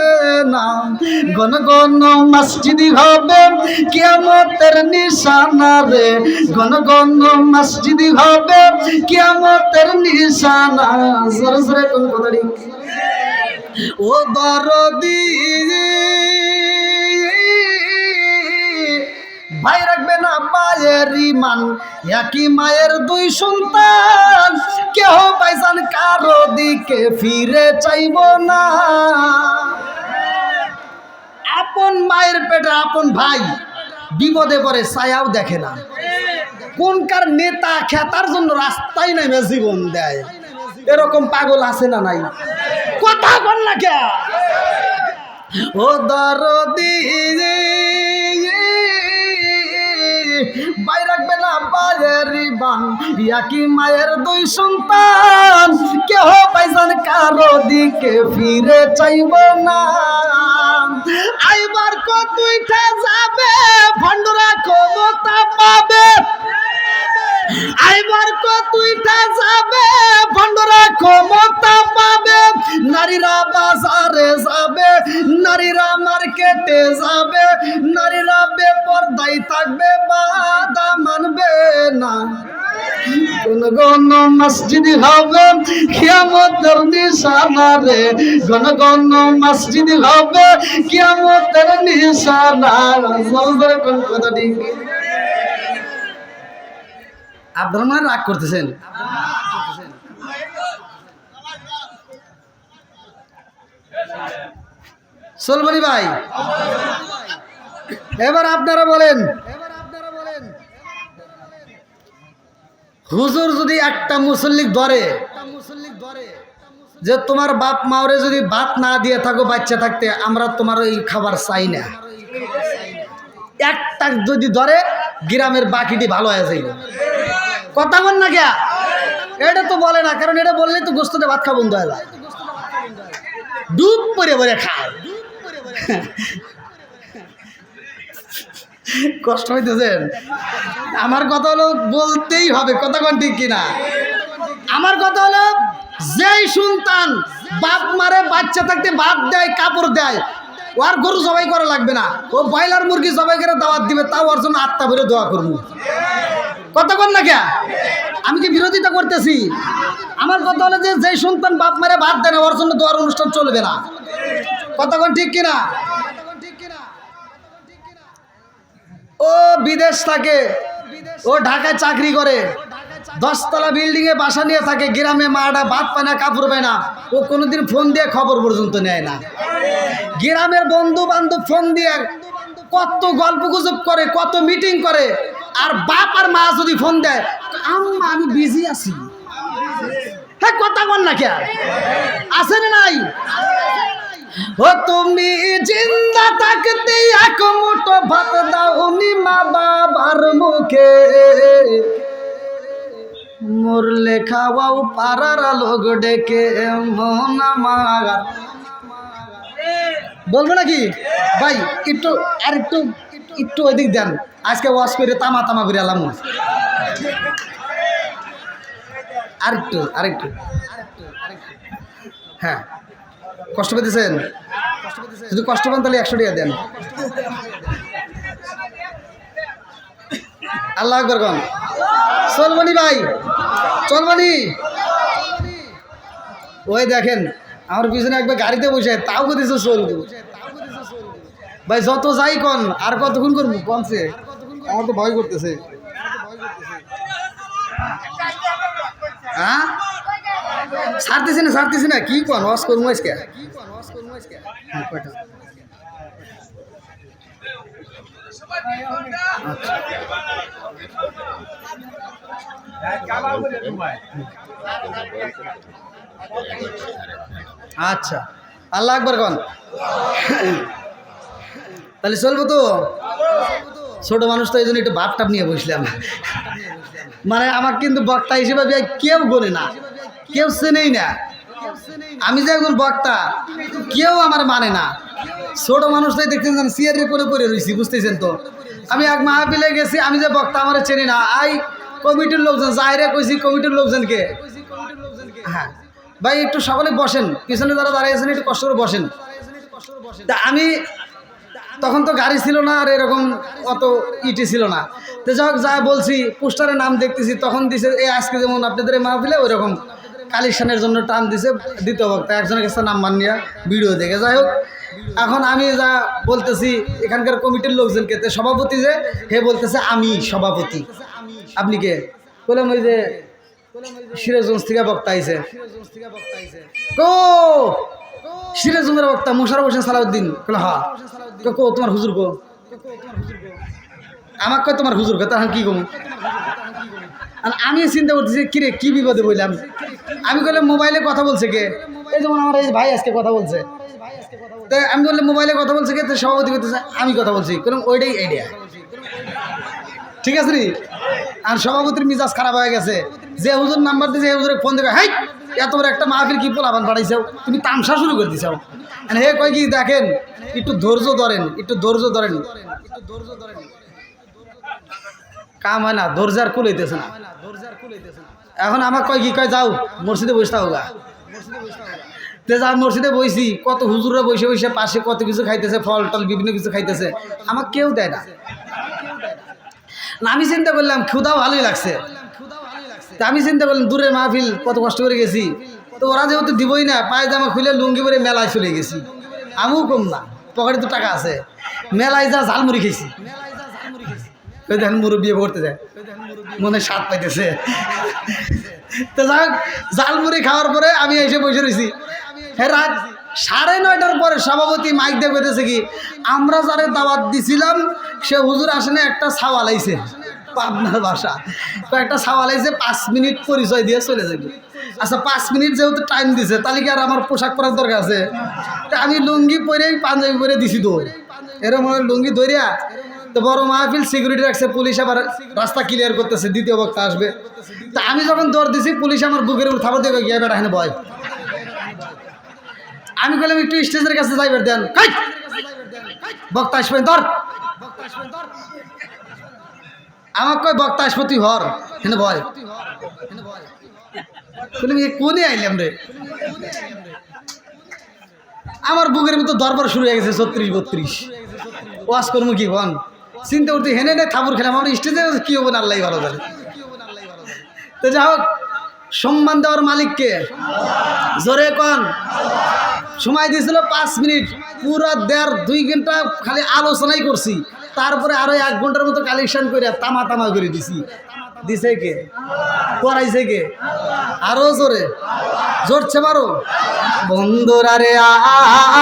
না। ঘন ঘন মসজিদি হবে কিয়ামতের নিশানা রে, ঘন ঘন মসজিদি হবে কিয়ামতের নিশানা। জোরে জোরে কোন কথা ঠিক? ও দরদি ভাই রাখবে না মায়ের ইমান, একই মায়ের 2 সন্তান, কেহ পাইসান কারো দিকে ফিরে চাইব না। আপন মায়ের পেটে আপন ভাই বিপদে পড়ে ছায়াও দেখে না, কোনকার নেতা খেতার জন্য রাস্তায় নেমে জীবন দেয়। এরকম পাগল আছে না নাই? কথা বল না কে? ও দরদি ভাই রাখবে না মায়ের ইমান, একই মায়ের 2 সন্তান, কেহ পাইসান কারো দিকে ফিরে চাইব না। আইবার কতইটা যাবে ভণ্ডরা ক্ষমতা পাবে, আইবার কতইটা যাবে ভণ্ডরা ক্ষমতা পাবে। নারীরা বাজারে যাবে, নারীরা মার্কেটে যাবে, নারীরা বেপরদায় থাকবে, বাধা মানবে না। ঘন ঘন মসজিদ হবে কিয়ামতের নিশানা রে, ঘন ঘন মসজিদ হবে কিয়ামতের নিশানা। কোন কথা ঠিক? আপনারা মনে রাগ করতেছেন? সোলমনি ভাই, এবার আপনারা বলেন, হুজুর যদি একটা মুসল্লিক ধরে যে তোমার বাপ মাওরে যদি ভাত না দিয়ে থাকো বাচ্চা থাকতে, আমরা তোমার ওই খাবার চাই না, একটা যদি ধরে গ্রামের বাকিটি ভালো হয়ে যাইব। কথা বল না কে? এটা তো বলে না, কারণ এটা বললেই তো গোস্ততে ভাত খাওয়া বন্ধ হয়ে যায়, ডুব পরে পরে খায়। কষ্ট হইতেছেন? আমার কথা হলো বলতেই হবে। কথা কোন ঠিক কিনা? আমার কথা হলো যেই সন্তান বাপ মারে বাচ্চা থাকতে ভাত দেয়, কাপড় দেয়, ও আর গরু জবাই করা লাগবে না, ও ব্রয়লার মুরগি জবাই করে দাওয়াত দিবে, তাও ওর জন্য আত্মা ভরে দোয়া করবো। কথা বল না কে? আমি কি বিরোধিতা করতেছি? আমার কথা হলো যে যেই সন্তান বাপ মারে ভাত দেয় না ওর জন্য দোয়ার অনুষ্ঠান চলবে না। কথা কোন ঠিক কিনা? ও বিদেশ থাকে, ও ঢাকায় চাকরি করে, 10 তলা বিল্ডিং এ বাসা নিয়ে থাকে, গ্রামে মাটা ভাত পায় না, কাপড় পায় না, ও কোনোদিন ফোন দিয়ে খবর পর্যন্ত নেয় না। গ্রামের বন্ধু বান্ধব ফোন দিয়ে কত গল্প গুজব করে, কত মিটিং করে, আর বাপ আর মা যদি ফোন দেয়, আম্মা আমি বিজি আছি। হ্যাঁ, কথা বল না কে আছে না নাই? ও তুমি জিন্দা থাকতে এক মুঠো ভাত দাওনি মা বাবার মুখে, মরলে খাওয়াও পাড়ার লোক ডেকে মন আমার। বলবো নাকি ভাই? একটু আর একটু একটু ওইদিক দেন, আজকে ওয়াশ করে তামা তামা করে এলাম। আরেকটু আরেকটু হ্যাঁ, কষ্ট পেতেছেন? যদি কষ্ট পান তাহলে 100 টাকা দেন। আল্লাহ আকবার কোন। চলবনি ভাই, চলবনি। ওই দেখেন আমার পিছনে একবার গাড়িতে বসে তাও করেছে চলবো ভাই, যত যাই কন আর কতক্ষণ করবো কনছে, আমার তো ভয় করতেছে। হ্যাঁ, ছাড়তেছি না কি কন, ওয়াশ করবো আজকে। আচ্ছা, আল্লাহ আকবার কন। তাহলে চলবো তো? ছোট মানুষ তো এই জন্য একটু ভাবটাপ নিয়ে বসলাম। মানে আমার কিন্তু বক্তা হিসেবে কেউ বলে না, কেউ চেনেই না। আমি যে এখন বক্তা কেউ আমার মানে না। ছোট মানুষটাই দেখতেছেন সিয়ারের করে পড়ে রয়েছি, বুঝতেছেন তো? আমি এক মাহফিলে গেছি, আমি যে বক্তা আমার চেনি না। আই কমিটির লোকজন যাইরে কইছি, কমিটির লোকজনকে হ্যাঁ ভাই একটু সকলে বসেন, পিছনে যারা দাঁড়িয়েছেন একটু কষ্ট করে বসেন। তা আমি তখন তো গাড়ি ছিল না, আর এরকম অত ইটি ছিল না। তো যাই হোক, যা বলছি পোস্টারে নাম দেখতেছি, তখন দিছে এই আজকে যেমন আপনাদের মাহফিলে ওই রকম কালেকশনের জন্য টান দিছে দ্বিতীয় বক্তা, একজনের কাছে নাম্বার নিয়ে ভিডিও দেখে। যাই হোক, এখন আমি যা বলতেছি এখানকার কমিটির লোকজনকে, সভাপতি যে হে বলতেছে আমি সভাপতি। আপনি কে? বললাম ওই যে সিরাজগঞ্জ থেকে বক্তা আইছে। কো সিরাজগঞ্জের বক্তা মুশারফ হোসেন সালাউদ্দিন? বলে হ্যাঁ। কো তোমার হুজুর কো? আমাকে কয় তোমার হুজুর কথা কি কম? আমি চিন্তা করতেছি কিরে কি বিপদে বললাম। আমি বললাম মোবাইলে কথা বলছে কে? এই যেমন আমার এই ভাই আজকে কথা বলছে। তাই আমি বললাম মোবাইলে কথা বলছে কে? সভাপতি করতেছে আমি কথা বলছি। বললাম ওইটাই আইডিয়া, ঠিক আছে নি? আর সভাপতির মিজাজ খারাপ হয়ে গেছে, যে হুজুর নাম্বার দিয়েছে হুজুরে ফোন দেবে, হাই এত বড় একটা মাহফিল কি পোলাপান পাঠাইছাও, তুমি তামসা শুরু করে দিছাও। হে কয় কি দেখেন একটু ধৈর্য ধরেন, একটু ধৈর্য ধরেন। কাম হয় না, ধৈর্য আর কুলাইতেছে না। এখন আমার কয় কি কয় যাও মসজিদে বসে থাকো গা। তে যা মসজিদে বইছি, কত হুজুররা বসে বসে পাশে কত কিছু খাইতেছে, ফল টল বিভিন্ন কিছু খাইতেছে, আমার কেউ দেয় না। আমি চিন্তা করলাম ক্ষুদাও ভালোই লাগছে। তা আমি চিন্তা করলাম দূরের মাহফিল কত কষ্ট করে গেছি, তো ওরা যেহেতু দিবই না, পায়জামা খুলে লুঙ্গি পরে মেলায় চলে গেছি। আমিও কম না, পকেটে তো টাকা আছে। মেলায় যা ঝালমুড়ি খেয়েছি, ওই দেখেন মুরব্বী করতে যায়, মনে স্বাদ পাইতেছে। তো যাই হোক, ঝালমুড়ি খাওয়ার পরে আমি এসে বসে রয়েছি। হ্যাঁ, রাত 9:30টার পরে সভাপতি মাইক দিয়ে বেঁধেছে কি, আমরা যারে দাওয়াত দিছিলাম সে হুজুর আসেনে একটা ছাওয়াল আইছে, পাবনার ভাষা, একটা ছাওয়াল আইছে, 5 মিনিট পরিচয় দিয়ে চলে যাবে। আচ্ছা 5 মিনিট যেহেতু টাইম দিছে, তাহলে কি আর আমার পোশাক পরার দরকার আছে? তা আমি লুঙ্গি পরেই পাঞ্জাবি পরে দিছি তো, এরকম লুঙ্গি ধরিয়া। তো বড় মাহফিল সিকিউরিটি রাখছে, পুলিশ আবার রাস্তা ক্লিয়ার করতেছে, দ্বিতীয় বক্তা আসবে। তা আমি যখন দৌড় দিছি, পুলিশ আমার বুকের উপর থাপড় দিয়ে গিয়ে বেটা এখানে ভয়। আমি বললাম একটু স্টেজের কাছে যাইবার দেন, বক্তা আসবেন ধর। আমার কয় বক্তা আসবো তুই হর, এখানে ভয়। কোনে আইলাম রে, আমার বুকের ভিতর দরবার শুরু হয়ে গেছে 36-32। ওয়াজ করবো কি বন, চিন্তা করতে হেনে থাপুর খেলাম, আমার স্টেজে কি হবো না আল্লাহ ভালো জানে। তো যাই হোক, সম্মান দেওয়ার মালিককে জোরে কন। সময় দিয়েছিল 5 মিনিট, পুরো 1.5-2 ঘন্টা খালি আলোচনাই করছি, তারপরে আরো 1 ঘন্টার মতো কালেকশন করে তামা করে দিছি। দিছে কে? করাইছে কে? আরো জোরে, জোরছে পারো বন্ধুরা রে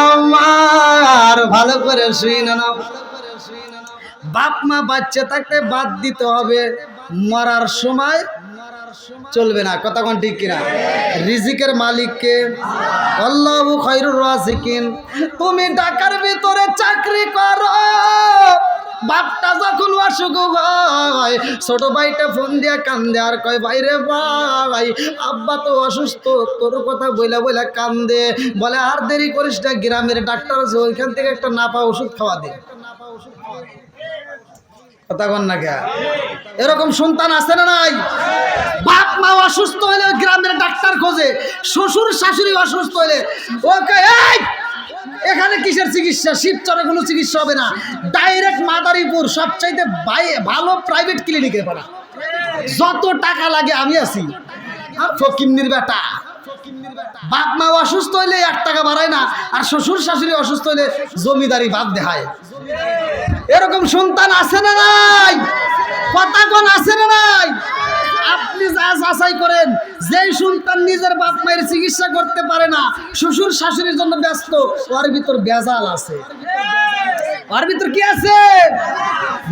আমার, ভালো করে শুনে নাও। বাপ মা বাচ্চা থাকতে বাদ দিতে হবে, মরার সময় চলবে না। কথা কোন ঠিক কিনা? রিজিকের মালিককে আল্লাহু খায়রুর রাজিকিন। তুমি ঢাকার ভিতরে চাকরি করো, বাপটা যখন অসুখ হয়, ছোট ভাইটা ফোন দিয়া কান্দে আর কয় ভাইরে ভাই আব্বা তো অসুস্থ, তোর কথা বইলা বইলা কান্দে, বলে আর দেরি করিস না, গ্রামের ডাক্তার আছে ওইখান থেকে একটা নাপা ওষুধ খাওয়া দে। কথা কন না কে? এরকম সন্তান আছে না নাই? বাপ মা অসুস্থ হলে গ্রামের ডাক্তার খোঁজে, শ্বশুর শাশুড়ি অসুস্থ হলে ওকে এই এখানে কিসের চিকিৎসা, শিবচরে কোনো চিকিৎসা হবে না, ডাইরেক্ট মাদারীপুর সবচাইতে ভালো প্রাইভেট ক্লিনিকে পড়া, যত টাকা লাগে আমি আছি। আর ফকিন্নির বেটা, বাপ মা অসুস্থ হইলে 1 টাকা বাড়ায় না, আর শ্বশুর শাশুড়ি অসুস্থ হইলে জমিদারি বাদ দেখায়। এরকম সন্তান আছে না নাই? কথা কোন আছে না নাই? আপনি যা যাচাই করেন, যেই সন্তান নিজের বাপ মায়ের চিকিৎসা করতে পারে না, শ্বশুর শাশুড়ির জন্য ব্যস্ত, ওর ভিতর বেজাল আছে। ওর ভিতর কি আছে?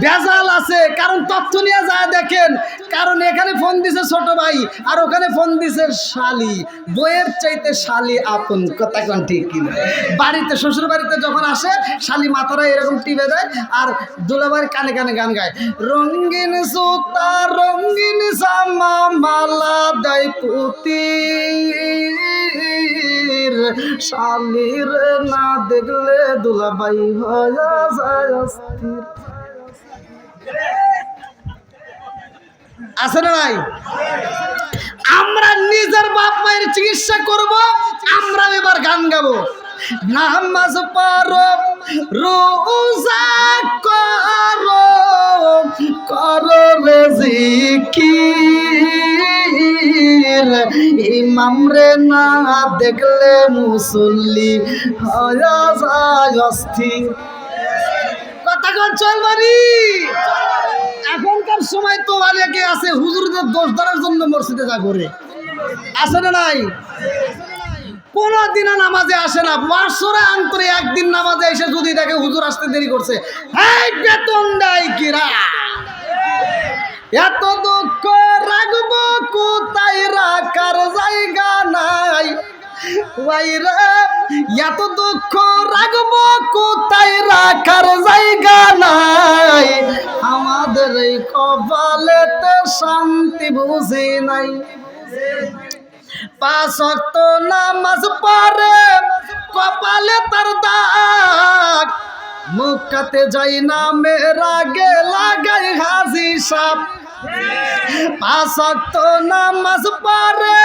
বেজাল আছে। কারণ তথ্য নিয়ে যা দেখেন, কারণ এখানে ফোন দিছে ছোট ভাই আর ওখানে ফোন দিছে শালি, বইয়ের চাইতে শালি আপন। কথা কোন ঠিক কিনা? বাড়িতে শ্বশুর বাড়িতে যখন আসে, শালি মাথারা এরকম টিপে দেয় আর দুলাভাইয়ের কানে কানে গান গায়, রঙিন সুতা রঙিন জামা মালা দেয় পুতি, শালির না দেখলে দুলাভাই হয়ে যায় অস্থির। আছে না নাই? আমরা নিজের বাপ মায়ের চিকিৎসা করব, আমরা এবার গান গাবো। নামাজ পড়ো, রোজা করো, করো জিকির, ইমাম রে না দেখলে মুসল্লি হয়ে যায় অস্থির। কথা কোন চলবানি? এখনকার সময় তো অনেকে আছে হুজুরদের দোষ ধরার জন্য মসজিদে যা করে, আছে না নাই? কোনদিনও নামাজে আসে না, বছরে অন্তরে একদিন নামাজে এসে যদি দেখে হুজুর আসতে দেরি করছে, এই বেতন দেয় কিরা? এত দুঃখ রাখবো কোথায়, রাখার জায়গা নাই ভাইরা, এত দুঃখ রাখবো কোথায়, রাখার জায়গা নাই, আমাদের এই কপালেতে শান্তি বুঝি নাই। 5 ওয়াক্ত নামাজ পড়ে কপালে তার দাগ, মুখাতে যাই না মেরা গে লাগাই হাজি সাপ। 5 ওয়াক্ত নামাজ পড়ে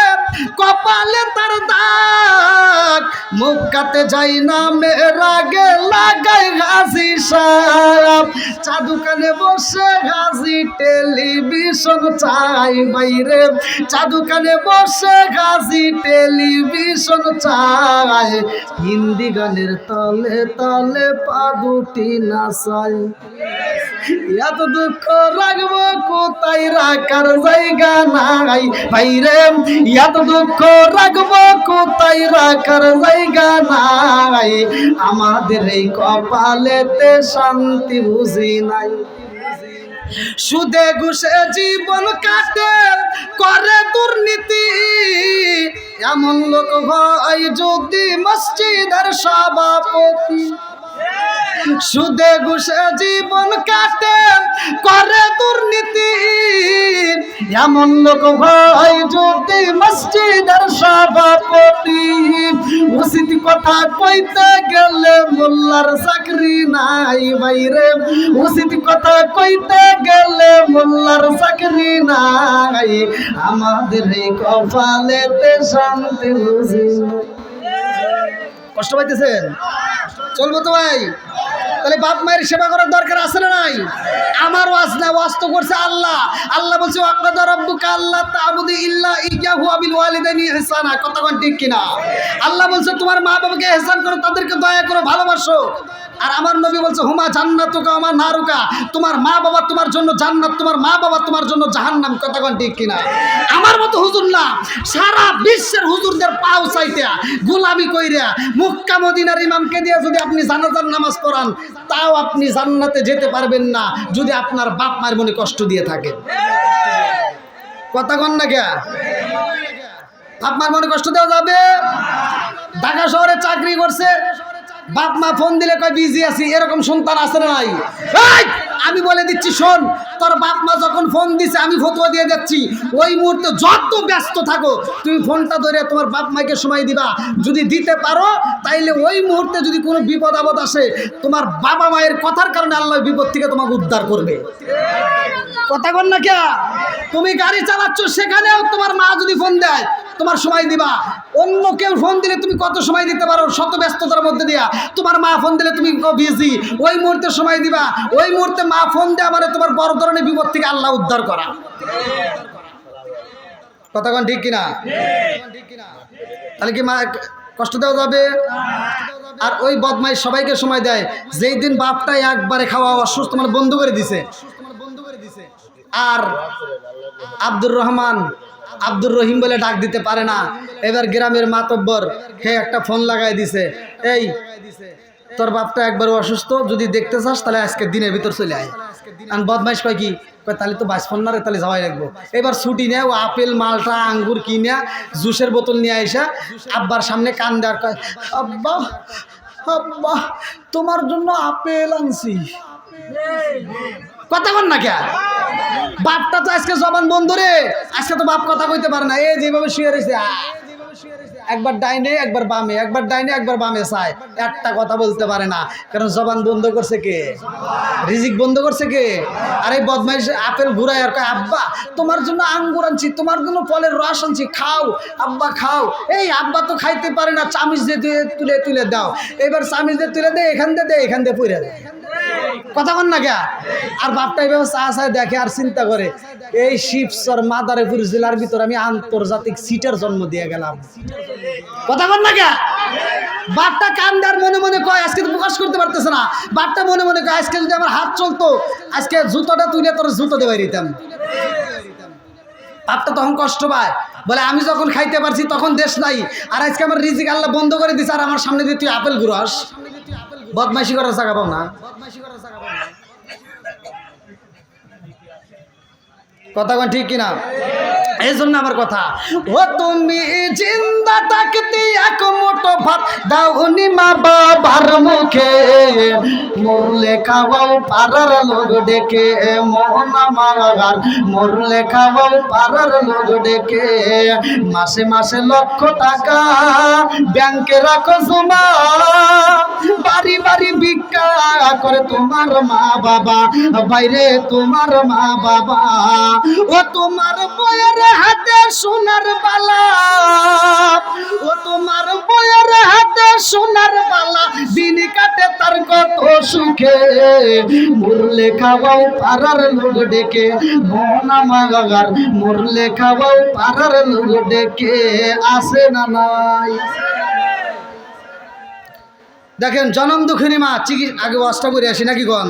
কপালে তার দাগ, মুখাতে যাই না মেরা গে লাগাই হাজি সাপ। চাদু কানে বসে হাজি টেলিভিশন চাই বাইরে, চাদু কানে বসে হাজি টেলিভিশন চাই, হিন্দি গানের তলে তলে পা দুটি নাচায়। এত দুঃখ রাখবো কোথায়, রাখার জায়গা নাই বাইরে, এত দুঃখ রাখবো কোথায়, রাখার জায়গা নাই, আমাদের এই কপালেতে শান্তি বুঝি নাই। সুদে ঘুষে জীবন কাটে করে দুর্নীতি, এমন লোক হয় যদি মসজিদের সভাপতি। সুদে ঘুষে জীবন কাটে করে দুর্নীতি, এমন লোক হয় যদি মসজিদের সভাপতি। উচিত কথা কইতে গেলে মোল্লার চাকরি নাই বাইরে, উচিত কথা কইতে গেলে মোল্লার চাকরি নাই, আমাদের এই কপালেতে শান্তি বুঝি। কষ্ট পাইতেছেন? চলবো তো ভাই? তাহলে বাপ মায়ের সেবা করার দরকার আছে না নাই? আমার ওয়াজ না, ওয়াজ তো করছে আল্লাহ। আল্লাহ বলছে ওয়াকাদা রাব্বুকা আল্লা তা'বুদু ইল্লা ইয়্যাহু ওয়া বিল ওয়ালিদাইনি ইহসানা। কতক্ষণ ঠিক কিনা? আল্লাহ বলছে তোমার মা বাবাকে ইহসান করো, তাদেরকে দয়া করো, ভালোবাসো। আর আমার নবী বলছে হুমা জান্নাতুকা ওয়া নারুকা, তোমার মা বাবা তোমার জন্য জান্নাত, তোমার মা বাবা তোমার জন্য জাহান্নাম। কতক্ষণ ঠিক কিনা? আমার মতো হুজুর না, সারা বিশ্বের হুজুরদের পাও চাইতে গোলামি কইরা মক্কা মদিনার ইমামকে দিয়ে যদি আপনি জানাজার নামাজ পড়ান, তাও আপনি জান্নাতে যেতে পারবেন না যদি আপনার বাপ মায়ের মনে কষ্ট দিয়ে থাকে। কথা কন না কে? বাপ মার মনে কষ্ট দেওয়া যাবে? ঢাকা শহরে চাকরি করছে, বাপ মা ফোন দিলে কয় বিজি আছি, এরকম সন্তান আছে না নাই? আমি বলে দিচ্ছি শোন, তোর বাপ মা যখন ফোন দিছে আমি ফতোয়া দিয়ে যাচ্ছি, ওই মুহূর্তে যত ব্যস্ত থাকো তুমি ফোনটা ধরে তোমার বাপ মাকে সময় দিবা। যদি দিতে পারো তাইলে ওই মুহূর্তে যদি কোনো বিপদ আপদ আসে, তোমার বাবা মায়ের কথার কারণে আল্লাহ বিপদ থেকে তোমাকে উদ্ধার করবে। কথা কন না কে? তুমি গাড়ি চালাচ্ছ, সেখানেও তোমার মা যদি ফোন দেয় তোমার সময় দিবা। অন্য কেউ ফোন দিলে তুমি কত সময় দিতে পারো শত ব্যস্ততার মধ্যে দিয়া, তোমার মা ফোন দিলে তুমি বিজি, ওই মুহূর্তে সময় দিবা। ওই মুহূর্তে মা ফোন দেওয়া মানে তোমার বড় ধরনের বিপদ থেকে আল্লাহ উদ্ধার করা। কথা কন ঠিক কিনা? তাহলে কি মা কষ্ট দেওয়া যাবে? আর ওই বদমাই সবাইকে সময় দেয়, যেই দিন বাপটাই একবারে খাওয়া অসুস্থ মানে বন্ধ করে দিছে। আর আব্দুর রহমান আব্দুর রহিম বলে ডাক দিতে পারে না, এবার গ্রামের মাতব্বর হে একটা ফোন লাগাই দিছে, এই তোর বাপটা একবার অসুস্থ, যদি দেখতে চাস তাহলে আজকে দিনের ভিতর চলে আয়। আর বদমাইশ কয় কি কয়, তাহলে তো বাঁচফোন না রে, তাহলে যাওয়াই লাগবো। এবার ছুটি নেয়, ও আপেল মালটা আঙ্গুর কিনে জুসের বোতল নিয়ে আইসা আব্বার সামনে কান দেওয়ার কয়, আব্বা আব্বা তোমার জন্য আপেল আনছি। কথা কন না কে? বাপটা তো আজকে জবান বন্ধ রে, আজকে তো বাপ কথা কইতে পারে না। এই যেভাবে শুয়ে রয়েছে, একবার ডাইনে একবার বামে, একবার ডাইনে একবার বামে চায়, একটা কথা বলতে পারে না। কারণ জবান বন্ধ করছে কে? রিজিক বন্ধ করছে কে? আর এই বদমাইশ আপেল ঘুরায় আর কয়, আব্বা তোমার জন্য আঙ্গুর আনছি, তোমার জন্য ফলের রস আনছি, খাও আব্বা খাও। এই আব্বা তো খাইতে পারে না, চামিচ দিয়ে তুলে তুলে দাও। এবার চামিচ দিয়ে তুলে দে, এখান দিয়ে দে, এখান দিয়ে পুড়ে দেয়। কথা কন না কে? আর বাপটা এইভাবে চা চায় দেখে আর চিন্তা করে, এই শিবচর মাদারীপুর জেলার ভিতর আমি আন্তর্জাতিক সিটের জন্ম দিয়ে গেলাম। কথা কন না কে? বাপটা কান্দার মনে মনে কয়, আজকে তো প্রকাশ করতে পারতেছে না, বাপটা মনে মনে কয় আজকে যদি আমার হাত চলতো, আজকে জুতোটা তুলে তোর জুতো দেওয়াই দিতাম। বাপটা তখন কষ্ট পায়, বলে আমি যখন খাইতে পারছি তখন দেশ নাই, আর আজকে আমার রিজিক আল্লাহ বন্ধ করে দিছে, আর আমার সামনে দিয়ে তুই আপেল ঘুরাস। বদমাইশি করার জায়গা পাও না। কথা কন ঠিক কিনা? এই জন্য আমার কথা, ও তুমি জিন্দা থাকতে এক মুঠো ভাত দাওনি মা বাবার মুখে, মরলে খাওয়াও পাড়ার লোক ডেকে, মোহন আমার মরলে খাওয়াও পাড়ার লোক ডেকে, মাসে মাসে লক্ষ টাকা ব্যাংকে রাখো জমা, বাড়ি বাড়ি ভিক্ষা করে তোমার মা বাবা, বাইরে তোমার মা বাবা, ও তোমার বয়ের হাতে সোনার বালা, ও তোমার বয়ের হাতে সোনার বালা, দিন কাটে তার কত সুখে, মরলে খাওয়াও পাড়ার লোক ডেকে, মোনা মাগার মরলে খাওয়াও পাড়ার লোক ডেকে, আসে না নাই? দেখেন জনম দুঃখিনী মা আগে ওয়াজটা করে আসি নাকি গন,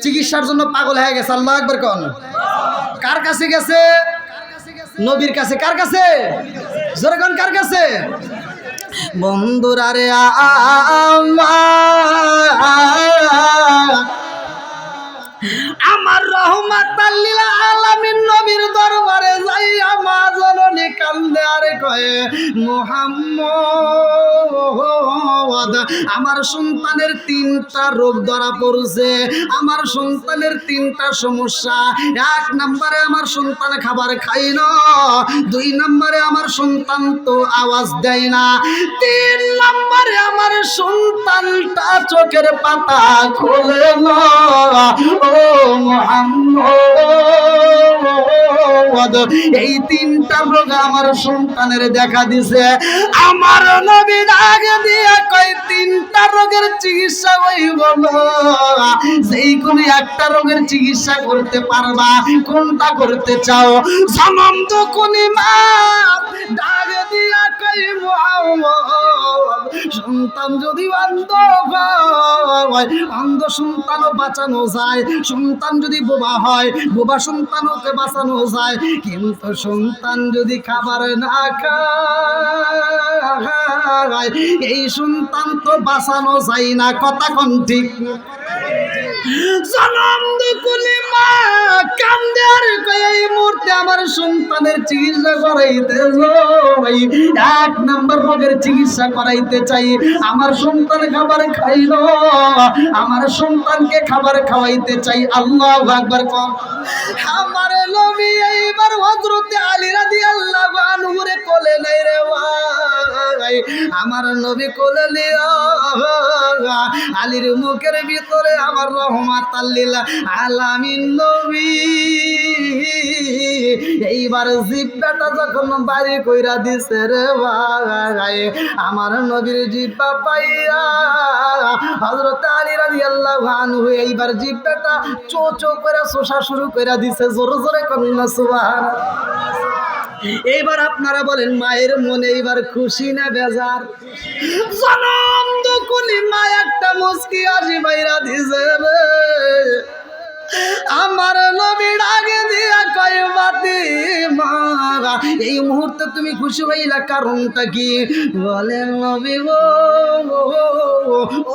চিকিৎসার জন্য পাগল হয়ে গেছে। আল্লাহু আকবার কন। কার কাছে গেছে? নবীর কাছে। কার কাছে? জোরে কন, কার কাছে? বন্ধুরা রে আমার রহমাতাল লিল আলামিন নবীর দরবারে যাইয়া মা জননী কান্দে আর কয়ে, মুহাম্মদ আমার সন্তানের 3টা রোগ ধরা পড়ছে, আমার সন্তানের 3টা সমস্যা। 1 নম্বরে আমার সন্তান খাবার খায় না, 2 নম্বরে আমার সন্তান তো আওয়াজ দেয় না, 3 নম্বরে আমার সন্তানটা চোখের পাতা খোলে না। ও মুহাম্মদ এই 3টা রোগ আমার সন্তানের দেখা দিছে। আমার নবী ডাক দিয়া কয় তিনটা রোগের চিকিৎসা হইব না, যেই কোনো একটা রোগের চিকিৎসা করতে পারবা, কোনটা করতে চাও? জনম তো কোনি মা ডাক দিয়া কয় মুহাম্মদ, সন্তান যদি অন্ধ হয়, অন্ধ সন্তানও বাঁচানো যায়, সন্তান যদি বোবা হয়, বোবা সন্তানকে বাঁচানো যায়, কিন্তু সন্তান যদি খাবার না খায়, এই সন্তান তো বাঁচানো যায় না। কথা কোন ঠিক? জনম দুকুলি মা কান্দে আর কয় এই মুহূর্তে আমার সন্তানের চিকিৎসা করাইতে যাই, এক নাম্বার রোগের চিকিৎসা করাইতে চাই। আমার সন্তান খাবার খাইল, আমার সন্তানকে খাবার খাওয়াইতে চাই। আল্লাহু আকবার। আমার নবী এইবার হযরত আলী রাদিয়াল্লাহু আনহু রে কোলে নাই রে ভাই, আমার নবী কোলে নিয়া আলীর মুখের ভিতরে আমার রহমাতাল লিল আলামিন নবী এইবার জিব্বাটা যখন বাড়ি কইরা দিছে রে ভাই, আমার নবীর জিব্বা পাইয়া হযরত আলী রাদিয়াল্লাহু আনহু এইবার জিব্বাটা চো চো করে শোষা শুরু কইরা দিছে। জোরে জোরে কন্না সুবহানাল্লাহ। এইবার আপনারা বলেন মায়ের মনে এইবার খুশি না বেজার? জনম দুকুলি মা একটা মুস্কি আসি বাইরা দিছে রে, আমার নবীর আগে দিয়া কয় ফাতিমা এই মুহূর্তে তুমি খুশি হইলা, কারণটা কি? বলেন নবী গো,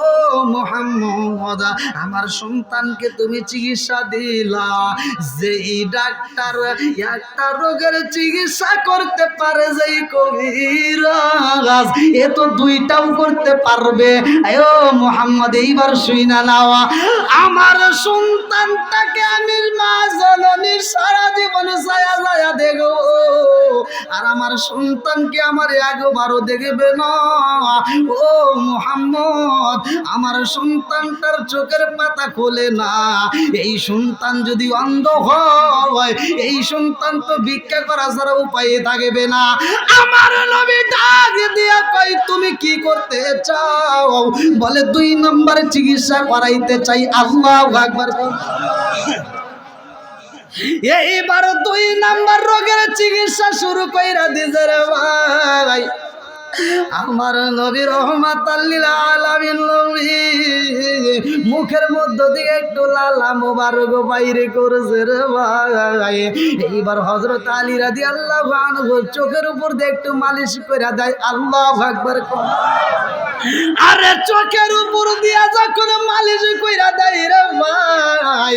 ও মুহাম্মদ, আমার সন্তানকে তুমি চিকিৎসা দিলা, যেই ডাক্তার একটা রোগের চিকিৎসা করতে পারে, যেই কবিরাজ এ তো দুইটাও করতে পারবে। ও মুহাম্মদ এইবার শুইনা নাও, আমার সন্তানটাকে আমি মা জননীর সারা জীবন ছায়া ছায়া দেখো, আর আমার সন্তানকে আমার একবারও দেখবে না। ও মুহাম্মদ, আমার সন্তানটার চোখের পাতা খোলে না, এই সন্তান যদি অন্ধ হয়, এই সন্তান তো ভিক্ষা করা ছাড়া উপায় থাকবে না। আমার নবী ডাক দিয়া কয় তুমি কি করতে চাও? বলে 2 নম্বর চিকিৎসা করাইতে চাই। আল্লাহু আকবার। এইবার 2 নম্বর রোগের চিকিৎসা শুরু কইরা দিছে রে ভাই, আমার নবী রহমাতাল লিল আলামিন নবী মুখের মধ্য দিয়ে একটু লালা মোবারক বাইরে করেছে রে ভাই। এইবার হযরত আলী রাদিয়াল্লাহু আনহু চোখের উপর দিয়ে একটু মালিশ কইরা দেয়। আল্লাহু আকবার। আরে চোখের উপর দিয়া যখন মালিশ কইরা দেয় রে ভাই,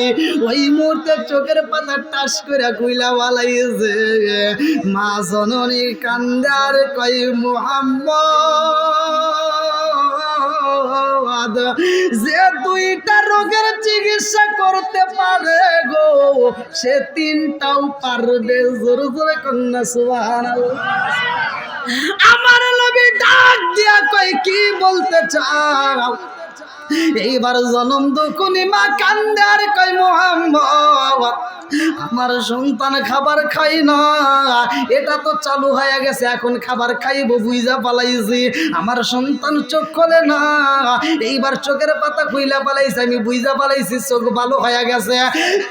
ওই মুহূর্তে চোখের পাতা টাস কইরা কইলা বালাইছে। মা জননী কান্দার কই মুহাম্মদ, যে 2টা রোগের চিকিৎসা করতে পারে গো, সে 3টাও পারবে। জোরে জোরে কন্যা সুবহানাল্লাহ। আমার নবী ডাক দিয়া কই কি বলতে চাও? এইবার জনম দুকুনি মা কান্দে আর কই মুহাম্মদ, আমার সন্তান খাবার খাই না, এটা তো চালু হয়ে গেছে, এখন খাবার খাইব বুইজা পালাইছি। আমার সন্তান চোখ খোলে না, এইবার চোখের পাতা খুইলা পালাইছে, আমি বুইজা পালাইছি, চোখ ভালো হয়ে গেছে।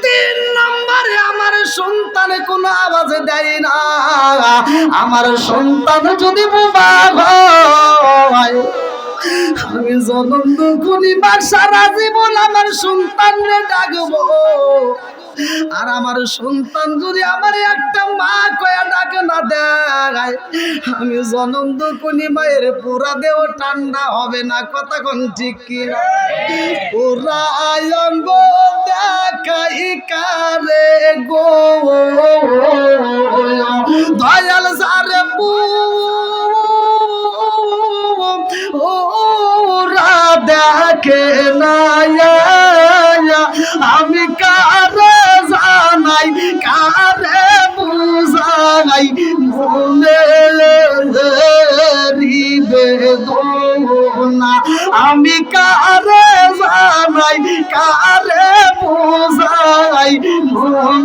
3 নম্বরে আমার সন্তান কোনো আওয়াজ দেয় না, আমার সন্তান যদি বোবা হয়, আমি জনম দুকুনি মা সারা জীবন আমার সন্তানরে ডাকবো, আর আমার সন্তান যদি আমার একটা মা কয়া ডাকে না দেয়, আমি জনম দুকুনি মায়ের পুরা দেহ ঠান্ডা হবে না। কথা কোন ঠিক কি? পুরা অঙ্গ দেখাই কারে গো, দয়াল সারে ওরা দেখে না, আমি কারে জানাই, কারে বুঝাই মনে বেদনা, আমি কারে জানাই, কারে বুঝাই মনে